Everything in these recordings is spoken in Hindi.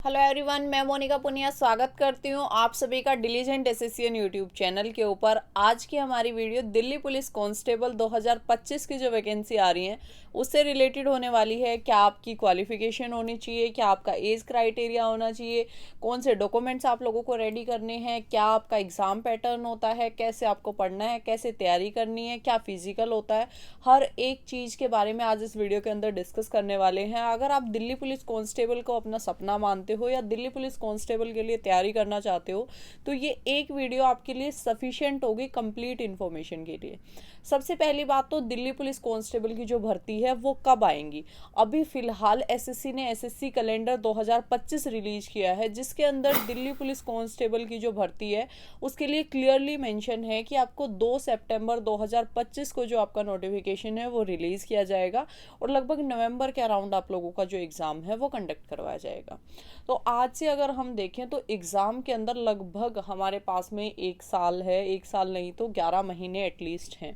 हेलो एवरीवन, मैं मोनिका पुनिया स्वागत करती हूँ आप सभी का डिलीजेंट एसएससीएन यूट्यूब चैनल के ऊपर। आज की हमारी वीडियो दिल्ली पुलिस कांस्टेबल 2025 की जो वैकेंसी आ रही है उससे रिलेटेड होने वाली है। क्या आपकी क्वालिफिकेशन होनी चाहिए, क्या आपका एज क्राइटेरिया होना चाहिए, कौन से डॉक्यूमेंट्स आप लोगों को रेडी करने हैं, क्या आपका एग्ज़ाम पैटर्न होता है, कैसे आपको पढ़ना है, कैसे तैयारी करनी है, क्या फिजिकल होता है, हर एक चीज़ के बारे में आज इस वीडियो के अंदर डिस्कस करने वाले हैं। अगर आप दिल्ली पुलिस कांस्टेबल को अपना सपना मानते हो या दिल्ली पुलिस कांस्टेबल के लिए तैयारी करना चाहते हो तो ये एक वीडियो आपके लिए सफिशिएंट होगी कंप्लीट इन्फॉर्मेशन के लिए। सबसे पहली बात तो दिल्ली पुलिस कांस्टेबल की जो भर्ती है वो कब आएंगी। अभी फिलहाल एसएससी ने एसएससी कैलेंडर 2025 रिलीज किया है जिसके अंदर दिल्ली पुलिस कांस्टेबल की जो भर्ती है उसके लिए क्लियरली मेंशन है कि आपको 2 सितंबर 2025 को जो आपका नोटिफिकेशन है वो रिलीज किया जाएगा और लगभग नवंबर के अराउंड आप लोगों का जो एग्ज़ाम है वो कंडक्ट करवाया जाएगा। तो आज से अगर हम देखें तो एग्ज़ाम के अंदर लगभग हमारे पास में एक साल है, एक साल नहीं तो 11 महीने एटलीस्ट हैं।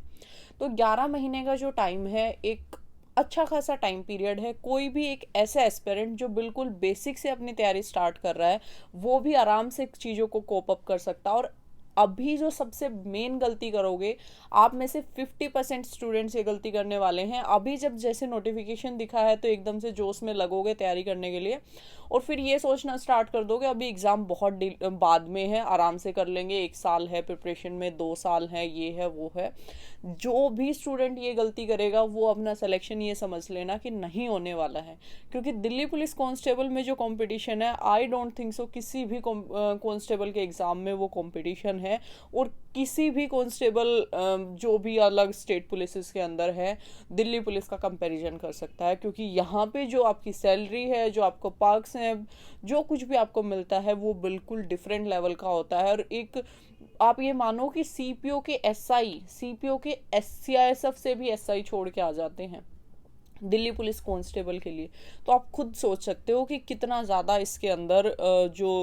तो 11 महीने का जो टाइम है एक अच्छा खासा टाइम पीरियड है। कोई भी एक ऐसा एस्पिरेंट जो बिल्कुल बेसिक से अपनी तैयारी स्टार्ट कर रहा है वो भी आराम से चीज़ों को कोप अप कर सकता है। और अभी जो सबसे मेन गलती करोगे, आप में से 50% स्टूडेंट्स ये गलती करने वाले हैं। अभी जब जैसे नोटिफिकेशन दिखा है तो एकदम से जोश में लगोगे तैयारी करने के लिए और फिर ये सोचना स्टार्ट कर दोगे अभी एग्ज़ाम बहुत बाद में है, आराम से कर लेंगे, एक साल है प्रिपरेशन में, 2 साल है, ये है वो है। जो भी स्टूडेंट ये गलती करेगा वो अपना सिलेक्शन ये समझ लेना कि नहीं होने वाला है, क्योंकि दिल्ली पुलिस कांस्टेबल में जो कंपटीशन है आई डोंट थिंक सो किसी भी कांस्टेबल के एग्ज़ाम में वो कंपटीशन है। और किसी भी कांस्टेबल जो भी अलग स्टेट पुलिस के अंदर है दिल्ली पुलिस का कंपैरिजन कर सकता है, क्योंकि यहाँ पे जो आपकी सैलरी है, जो आपको पर्क्स हैं, जो कुछ भी आपको मिलता है वो बिल्कुल डिफरेंट लेवल का होता है। और एक आप ये मानो कि सीपीओ के एसआई, सीपीओ के सीआईएसएफ से भी एसआई छोड़ के आ जाते हैं दिल्ली पुलिस कांस्टेबल के लिए। तो आप खुद सोच सकते हो कि कितना ज़्यादा इसके अंदर जो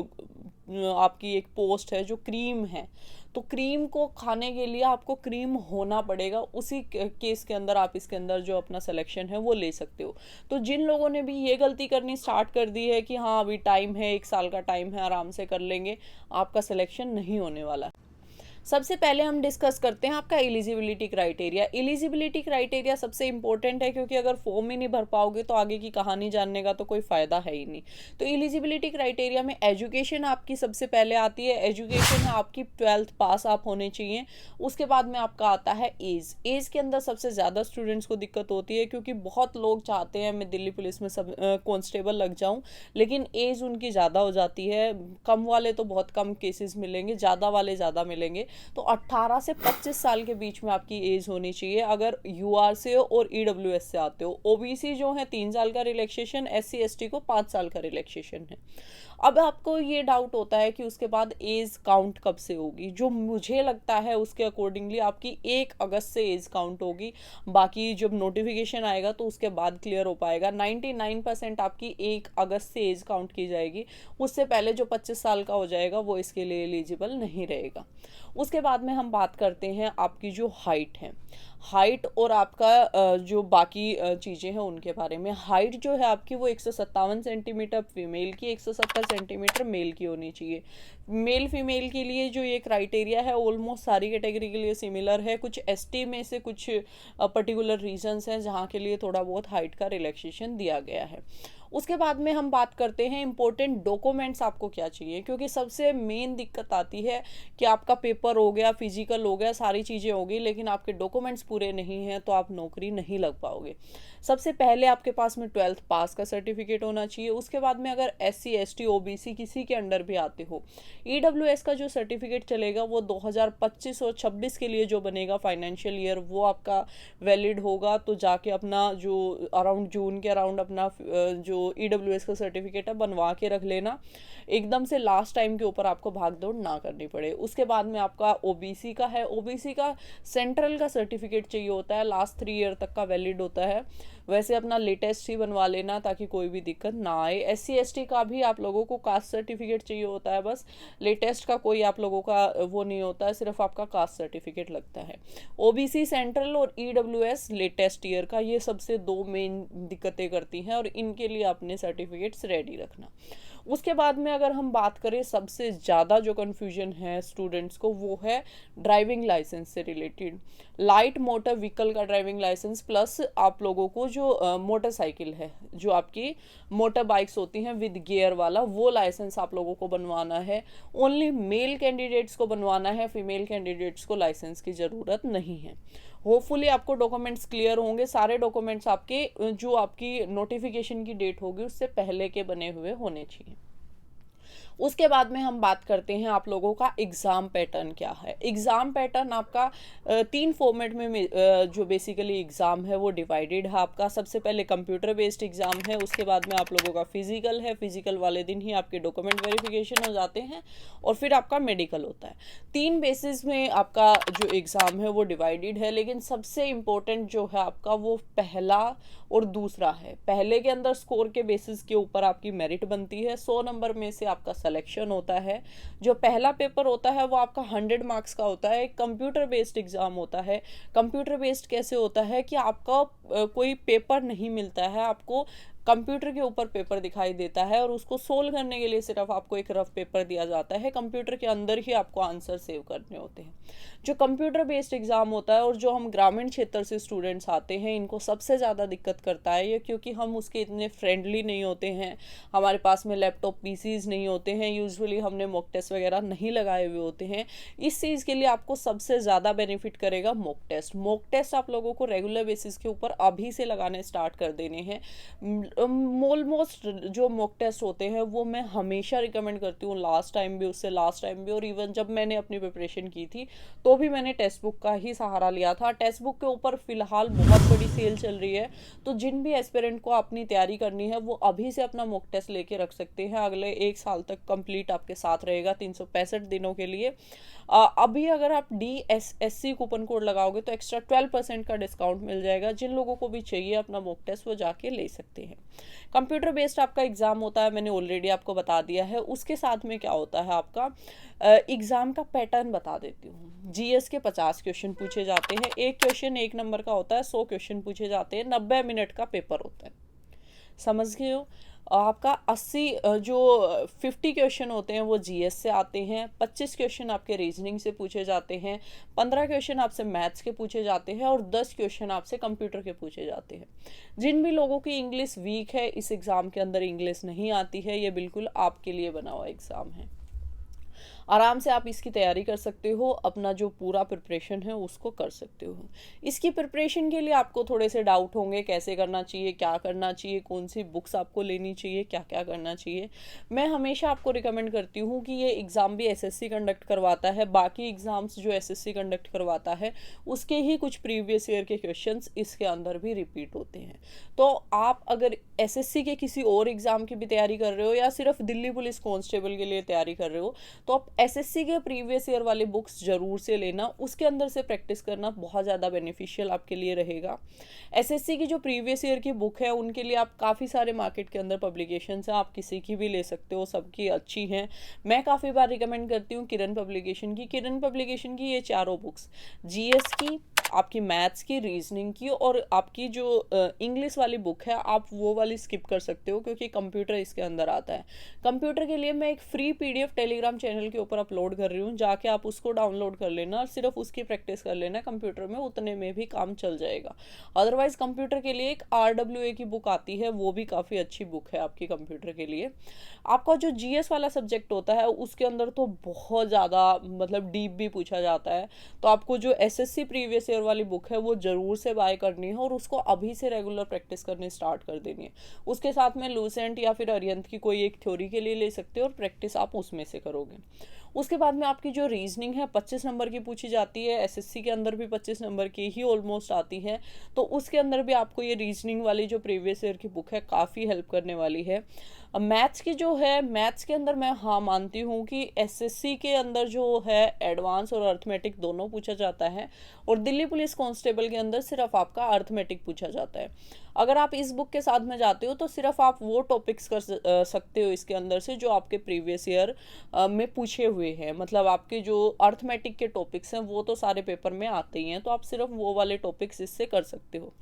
आपकी एक पोस्ट है जो क्रीम है, तो क्रीम को खाने के लिए आपको क्रीम होना पड़ेगा। उसी केस के अंदर आप इसके अंदर जो अपना सिलेक्शन है वो ले सकते हो। तो जिन लोगों ने भी ये गलती करनी स्टार्ट कर दी है कि हाँ अभी टाइम है, एक साल का टाइम है, आराम से कर लेंगे, आपका सिलेक्शन नहीं होने वाला है। सबसे पहले हम डिस्कस करते हैं आपका एलिजिबिलिटी क्राइटेरिया। एलिजिबिलिटी क्राइटेरिया सबसे इंपॉर्टेंट है, क्योंकि अगर फॉर्म ही नहीं भर पाओगे तो आगे की कहानी जानने का तो कोई फ़ायदा है ही नहीं। तो एलिजिबिलिटी क्राइटेरिया में एजुकेशन आपकी सबसे पहले आती है। एजुकेशन है आपकी 12th पास आप होने चाहिए। उसके बाद में आपका आता है एज। एज के अंदर सबसे ज़्यादा स्टूडेंट्स को दिक्कत होती है, क्योंकि बहुत लोग चाहते हैं मैं दिल्ली पुलिस में सब कॉन्स्टेबल लग जाऊँ, लेकिन एज उनकी ज़्यादा हो जाती है। कम वाले तो बहुत कम केसेस मिलेंगे, ज़्यादा वाले ज़्यादा मिलेंगे। तो 18 से 25 साल के बीच में आपकी एज होनी चाहिए अगर यूआर से हो और ईडब्ल्यूएस से आते हो। ओबीसी जो है 3 साल का रिलैक्सेशन, एससी एसटी को 5 साल का रिलैक्सेशन है। अब आपको ये डाउट होता है कि उसके बाद एज काउंट कब से होगी। जो मुझे लगता है उसके अकॉर्डिंगली आपकी 1 अगस्त से एज काउंट होगी। बाकी जब नोटिफिकेशन आएगा तो उसके बाद क्लियर हो पाएगा। 99% आपकी 1 अगस्त से एज काउंट की जाएगी। उससे पहले जो 25 साल का हो जाएगा वो इसके लिए एलिजिबल नहीं रहेगा। उसके बाद में हम बात करते हैं आपकी जो हाइट है, हाइट और आपका जो बाकी चीज़ें हैं उनके बारे में। हाइट जो है आपकी वो 157 सेंटीमीटर फीमेल की, 170 सेंटीमीटर मेल की होनी चाहिए। मेल फीमेल के लिए जो ये क्राइटेरिया है ऑलमोस्ट सारी कैटेगरी के लिए सिमिलर है। कुछ एसटी में से कुछ पर्टिकुलर रीजंस हैं जहाँ के लिए थोड़ा बहुत हाइट का रिलैक्सेशन दिया गया है। उसके बाद में हम बात करते हैं इंपॉर्टेंट डॉक्यूमेंट्स आपको क्या चाहिए, क्योंकि सबसे मेन दिक्कत आती है कि आपका पेपर हो गया, फिजिकल हो गया, सारी चीज़ें होगी, लेकिन आपके डॉक्यूमेंट्स पूरे नहीं हैं तो आप नौकरी नहीं लग पाओगे। सबसे पहले आपके पास में 12th पास का सर्टिफिकेट होना चाहिए। उसके बाद में अगर एससी एसटी ओबीसी किसी के अंडर भी आते हो, ईडब्ल्यूएस का जो सर्टिफिकेट चलेगा वो 2025 और 26 के लिए जो बनेगा फाइनेंशियल ईयर वो आपका वैलिड होगा। तो जाके अपना जो अराउंड जून के अराउंड अपना जो ईडब्ल्यूएस का सर्टिफिकेट है बनवा के रख लेना, एकदम से लास्ट टाइम के ऊपर आपको भाग दौड़ ना करनी पड़े। उसके बाद में आपका ओबीसी का है, ओबीसी का सेंट्रल का सर्टिफिकेट चाहिए होता है, लास्ट 3 ईयर तक का वैलिड होता है। वैसे अपना लेटेस्ट ही बनवा लेना ताकि कोई भी दिक्कत ना आए। एससी एसटी का भी आप लोगों को कास्ट सर्टिफिकेट चाहिए होता है, बस लेटेस्ट का कोई आप लोगों का वो नहीं होता है, सिर्फ आपका कास्ट सर्टिफिकेट लगता है। ओबीसी सेंट्रल और ईडब्ल्यूएस लेटेस्ट ईयर का, ये सबसे 2 मेन दिक्कतें करती हैं और इनके लिए अपने सर्टिफिकेट्स रेडी रखना। उसके बाद में अगर हम बात करें सबसे ज़्यादा जो कन्फ्यूजन है स्टूडेंट्स को, वो है ड्राइविंग लाइसेंस से रिलेटेड। लाइट मोटर व्हीकल का ड्राइविंग लाइसेंस प्लस आप लोगों को जो मोटरसाइकिल है, जो आपकी मोटर बाइक्स होती हैं विद गियर वाला, वो लाइसेंस आप लोगों को बनवाना है। ओनली मेल कैंडिडेट्स को बनवाना है, फीमेल कैंडिडेट्स को लाइसेंस की ज़रूरत नहीं है। होपफुली आपको डॉक्यूमेंट्स क्लियर होंगे, सारे डॉक्यूमेंट्स आपके जो आपकी नोटिफिकेशन की डेट होगी उससे पहले के बने हुए होने चाहिए। उसके बाद में हम बात करते हैं आप लोगों का एग्ज़ाम पैटर्न क्या है। एग्ज़ाम पैटर्न आपका 3 फॉर्मेट में जो बेसिकली एग्ज़ाम है वो डिवाइडेड है आपका। सबसे पहले कंप्यूटर बेस्ड एग्ज़ाम है, उसके बाद में आप लोगों का फिजिकल है, फिजिकल वाले दिन ही आपके डॉक्यूमेंट वेरिफिकेशन हो जाते हैं, और फिर आपका मेडिकल होता है। 3 बेसिस में आपका जो एग्ज़ाम है वो डिवाइडेड है, लेकिन सबसे इम्पोर्टेंट जो है आपका वो पहला और दूसरा है। पहले के अंदर स्कोर के बेसिस के ऊपर आपकी मेरिट बनती है, 100 नंबर में से आपका सिलेक्शन होता है। जो पहला पेपर होता है वो आपका 100 मार्क्स का होता है, कंप्यूटर बेस्ड एग्जाम होता है। कंप्यूटर बेस्ड कैसे होता है कि आपका कोई पेपर नहीं मिलता है, आपको कंप्यूटर के ऊपर पेपर दिखाई देता है और उसको सोल्व करने के लिए सिर्फ आपको एक रफ पेपर दिया जाता है। कंप्यूटर के अंदर ही आपको आंसर सेव करने होते हैं। जो कंप्यूटर बेस्ड एग्जाम होता है और जो हम ग्रामीण क्षेत्र से स्टूडेंट्स आते हैं, इनको सबसे ज़्यादा दिक्कत करता है ये, क्योंकि हम उसके इतने फ्रेंडली नहीं होते हैं, हमारे पास में लैपटॉप पीसीज नहीं होते हैं, यूजुअली हमने मॉक टेस्ट वगैरह नहीं लगाए हुए होते हैं। इस चीज़ के लिए आपको सबसे ज़्यादा बेनिफिट करेगा मॉक टेस्ट। मॉक टेस्ट आप लोगों को रेगुलर बेसिस के ऊपर अभी से लगाने स्टार्ट कर देने हैं। ऑलमोस्ट जो मॉक टेस्ट होते हैं वो मैं हमेशा रिकमेंड करती हूँ, लास्ट टाइम भी, उससे लास्ट टाइम भी, और इवन जब मैंने अपनी प्रिपरेशन की थी तो भी मैंने टेक्स्ट बुक का ही सहारा लिया था। टेक्स्ट बुक के ऊपर फिलहाल बहुत बड़ी सेल चल रही है, तो जिन भी एस्पिरेंट को अपनी तैयारी करनी है वो अभी से अपना मॉक टेस्ट लेके रख सकते हैं। अगले 1 साल तक कंप्लीट आपके साथ रहेगा 365 दिनों के लिए। अभी अगर आप DSSC कूपन कोड लगाओगे तो एक्स्ट्रा 12% का डिस्काउंट मिल जाएगा। जिन लोगों को भी चाहिए अपना मॉक टेस्ट वो जाके ले सकते हैं। कंप्यूटर बेस्ड आपका एग्जाम होता है, मैंने ऑलरेडी आपको बता दिया है। उसके साथ में क्या होता है आपका एग्जाम का पैटर्न बता देती हूँ। GS के 50 क्वेश्चन पूछे जाते हैं, एक क्वेश्चन 1 नंबर का होता है, 100 क्वेश्चन पूछे जाते हैं, 90 मिनट का पेपर होता है। समझ गए हो? आपका 80 जो 50 क्वेश्चन होते हैं वो GS से आते हैं, 25 क्वेश्चन आपके रीजनिंग से पूछे जाते हैं, 15 क्वेश्चन आपसे मैथ्स के पूछे जाते हैं, और 10 क्वेश्चन आपसे कंप्यूटर के पूछे जाते हैं। जिन भी लोगों की इंग्लिश वीक है, इस एग्ज़ाम के अंदर इंग्लिश नहीं आती है, ये बिल्कुल आपके लिए बना हुआ एग्ज़ाम है। आराम से आप इसकी तैयारी कर सकते हो, अपना जो पूरा प्रिपरेशन है उसको कर सकते हो। इसकी प्रिपरेशन के लिए आपको थोड़े से डाउट होंगे, कैसे करना चाहिए, क्या करना चाहिए, कौन सी बुक्स आपको लेनी चाहिए, क्या क्या करना चाहिए। मैं हमेशा आपको रिकमेंड करती हूँ कि ये एग्ज़ाम भी SSC कंडक्ट करवाता है, बाकी एग्ज़ाम्स जो SSC कंडक्ट करवाता है उसके ही कुछ प्रीवियस ईयर के क्वेश्चंस इसके अंदर भी रिपीट होते हैं। तो आप अगर SSC के किसी और एग्ज़ाम की भी तैयारी कर रहे हो या सिर्फ दिल्ली पुलिस कांस्टेबल के लिए तैयारी कर रहे हो, तो आप SSC के प्रीवियस ईयर वाली बुक्स जरूर से लेना, उसके अंदर से प्रैक्टिस करना बहुत ज़्यादा बेनिफिशियल आपके लिए रहेगा। SSC की जो प्रीवियस ईयर की बुक है उनके लिए आप काफ़ी सारे मार्केट के अंदर पब्लिकेशंस हैं, आप किसी की भी ले सकते हो, सबकी अच्छी हैं। मैं काफ़ी बार रिकमेंड करती हूँ किरण पब्लिकेशन की। किरण पब्लिकेशन की ये चारों बुक्स, GS की, आपकी मैथ्स की, रीजनिंग की, और आपकी जो इंग्लिश वाली बुक है आप वो वाली स्किप कर सकते हो क्योंकि कंप्यूटर इसके अंदर आता है। कंप्यूटर के लिए मैं एक फ्री PDF टेलीग्राम चैनल के ऊपर अपलोड कर रही हूँ, जाके आप उसको डाउनलोड कर लेना और सिर्फ उसकी प्रैक्टिस कर लेना, कंप्यूटर में उतने में भी काम चल जाएगा। अदरवाइज कंप्यूटर के लिए एक RWA की बुक आती है, वो भी काफ़ी अच्छी बुक है आपकी कंप्यूटर के लिए। आपका जो GS वाला सब्जेक्ट होता है उसके अंदर तो बहुत ज़्यादा मतलब डीप भी पूछा जाता है, तो आपको जो SSC प्रीवियस ईयर वाली बुक है वो ज़रूर से बाय करनी है और उसको अभी से रेगुलर प्रैक्टिस करनी स्टार्ट कर देनी है। उसके साथ में लूसेंट या फिर अरिहंत की कोई एक थ्योरी के लिए ले सकते हो और प्रैक्टिस आप उसमें से करोगे। उसके बाद में आपकी जो रीजनिंग है 25 नंबर की पूछी जाती है, SSC के अंदर भी 25 नंबर की ही ऑलमोस्ट आती है, तो उसके अंदर भी आपको ये रीजनिंग वाली जो प्रीवियस ईयर की बुक है काफ़ी हेल्प करने वाली है। मैथ्स की जो है, मैथ्स के अंदर मैं हाँ मानती हूँ कि SSC के अंदर जो है एडवांस और अर्थमेटिक दोनों पूछा जाता है, और दिल्ली पुलिस कांस्टेबल के अंदर सिर्फ आपका अर्थमेटिक पूछा जाता है। अगर आप इस बुक के साथ में जाते हो तो सिर्फ आप वो टॉपिक्स कर सकते हो इसके अंदर से जो आपके प्रीवियस ईयर में पूछे हुए हैं, मतलब आपके जो अर्थमेटिक के टॉपिक्स हैं वो तो सारे पेपर में आते ही हैं, तो आप सिर्फ वो वाले टॉपिक्स इससे कर सकते हो।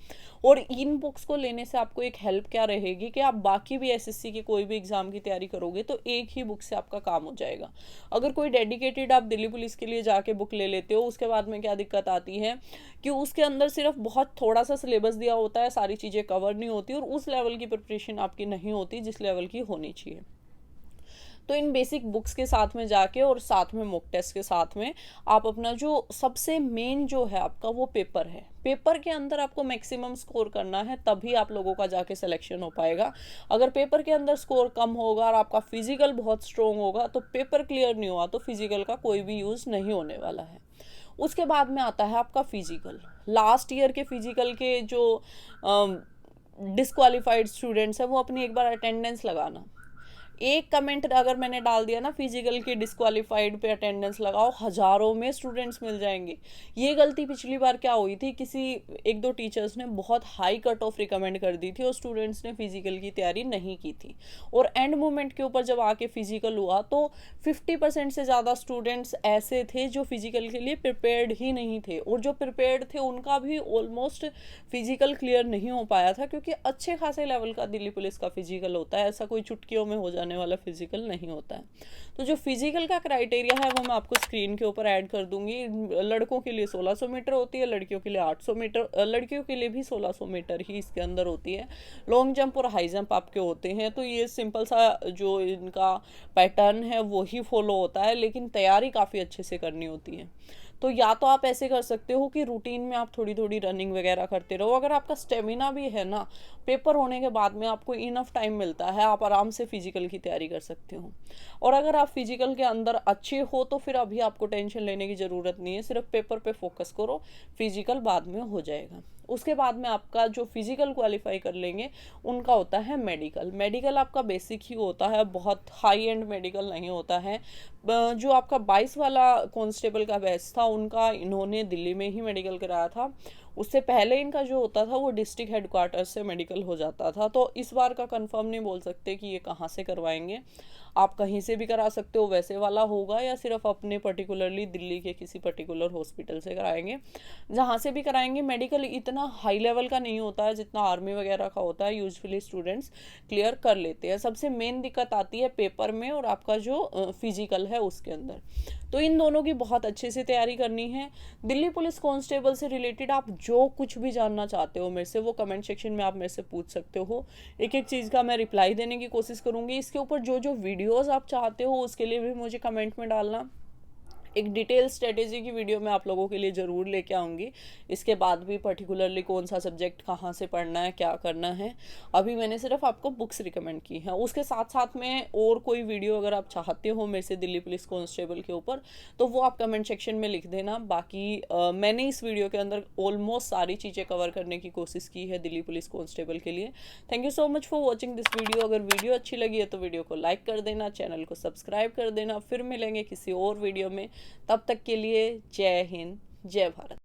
और इन बुक्स को लेने से आपको एक हेल्प क्या रहेगी कि आप बाकी भी SSC के कोई कोई भी एग्जाम की तैयारी करोगे तो एक ही बुक से आपका काम हो जाएगा। अगर कोई डेडिकेटेड आप दिल्ली पुलिस के लिए जाके बुक ले लेते हो, उसके बाद में क्या दिक्कत आती है कि उसके अंदर सिर्फ बहुत थोड़ा सा सिलेबस दिया होता है, सारी चीज़ें कवर नहीं होती और उस लेवल की प्रिपरेशन आपकी नहीं होती जिस लेवल की होनी चाहिए। तो इन बेसिक बुक्स के साथ में जाके और साथ में मॉक टेस्ट के साथ में आप अपना जो सबसे मेन जो है आपका वो पेपर है, पेपर के अंदर आपको मैक्सिमम स्कोर करना है, तभी आप लोगों का जाके सिलेक्शन हो पाएगा। अगर पेपर के अंदर स्कोर कम होगा और आपका फिजिकल बहुत स्ट्रोंग होगा तो पेपर क्लियर नहीं हुआ तो फिजिकल का कोई भी यूज़ नहीं होने वाला है। उसके बाद में आता है आपका फिजिकल। लास्ट ईयर के फिजिकल के जो डिसक्वालीफाइड स्टूडेंट्स हैं वो अपनी एक बार अटेंडेंस लगाना। एक कमेंट अगर मैंने डाल दिया ना फिजिकल के डिस्क्वालीफाइड पे अटेंडेंस लगाओ, हजारों में स्टूडेंट्स मिल जाएंगे। ये गलती पिछली बार क्या हुई थी, किसी एक दो टीचर्स ने बहुत हाई कट ऑफ रिकमेंड कर दी थी और स्टूडेंट्स ने फिजिकल की तैयारी नहीं की थी और एंड मोमेंट के ऊपर जब आके फिजिकल हुआ तो 50% से ज़्यादा स्टूडेंट्स ऐसे थे जो फिजिकल के लिए प्रिपेयर्ड ही नहीं थे और जो प्रिपेयर्ड थे उनका भी ऑलमोस्ट फिजिकल क्लियर नहीं हो पाया था, क्योंकि अच्छे खासे लेवल का दिल्ली पुलिस का फिजिकल होता है, ऐसा कोई चुटकियों में हो जाने वाला फिजिकल नहीं होता है। तो जो फिजिकल का क्राइटेरिया है वो मैं आपको स्क्रीन के ऊपर ऐड कर दूंगी। लड़कों के लिए 1600 मीटर होती है, लड़कियों के लिए 800 मीटर, लड़कियों के लिए भी 1600 मीटर ही इसके अंदर होती है। लॉन्ग जंप और हाई जंप आपके होते हैं। तो ये सिंपल सा जो इनका पैटर्न है वो ही फॉलो होता है, लेकिन तैयारी काफ़ी अच्छे से करनी होती है। तो या तो आप ऐसे कर सकते हो कि रूटीन में आप थोड़ी थोड़ी रनिंग वगैरह करते रहो। अगर आपका स्टेमिना भी है ना, पेपर होने के बाद में आपको इनफ टाइम मिलता है, आप आराम से फिजिकल की तैयारी कर सकते हो। और अगर आप फिजिकल के अंदर अच्छे हो तो फिर अभी आपको टेंशन लेने की ज़रूरत नहीं है, सिर्फ पेपर पे फोकस करो, फिजिकल बाद में हो जाएगा। उसके बाद में आपका जो फिजिकल क्वालिफाई कर लेंगे उनका होता है मेडिकल। मेडिकल आपका बेसिक ही होता है, बहुत हाई एंड मेडिकल नहीं होता है। जो आपका 22 वाला कांस्टेबल का बैच था उनका इन्होंने दिल्ली में ही मेडिकल कराया था। उससे पहले इनका जो होता था वो डिस्ट्रिक्ट हेडक्वार्टर से मेडिकल हो जाता था। तो इस बार का कंफर्म नहीं बोल सकते कि ये कहाँ से करवाएंगे, आप कहीं से भी करा सकते हो वैसे वाला होगा, या सिर्फ अपने पर्टिकुलरली दिल्ली के किसी पर्टिकुलर हॉस्पिटल से कराएंगे। जहाँ से भी कराएंगे मेडिकल इतना हाई लेवल का नहीं होता है जितना आर्मी वगैरह का होता है, यूजुअली स्टूडेंट्स क्लियर कर लेते हैं। सबसे मेन दिक्कत आती है पेपर में और आपका जो फिजिकल है उसके अंदर। तो इन दोनों की बहुत अच्छे से तैयारी करनी है। दिल्ली पुलिस कांस्टेबल से रिलेटेड आप जो कुछ भी जानना चाहते हो मेरे से वो कमेंट सेक्शन में आप मेरे से पूछ सकते हो, एक एक चीज़ का मैं रिप्लाई देने की कोशिश करूँगी। इसके ऊपर जो जो वीडियोस आप चाहते हो उसके लिए भी मुझे कमेंट में डालना। एक डिटेल स्ट्रेटेजी की वीडियो मैं आप लोगों के लिए ज़रूर लेके आऊँगी। इसके बाद भी पर्टिकुलरली कौन सा सब्जेक्ट कहाँ से पढ़ना है, क्या करना है, अभी मैंने सिर्फ आपको बुक्स रिकमेंड की हैं। उसके साथ साथ में और कोई वीडियो अगर आप चाहते हो मेरे से दिल्ली पुलिस कांस्टेबल के ऊपर तो वो आप कमेंट सेक्शन में लिख देना। बाकी मैंने इस वीडियो के अंदर ऑलमोस्ट सारी चीज़ें कवर करने की कोशिश की है दिल्ली पुलिस कांस्टेबल के लिए। Thank you so much for watching this video. अगर वीडियो अच्छी लगी है तो वीडियो को लाइक कर देना, चैनल को सब्सक्राइब कर देना। फिर मिलेंगे किसी और वीडियो में, तब तक के लिए जय हिंद, जय भारत।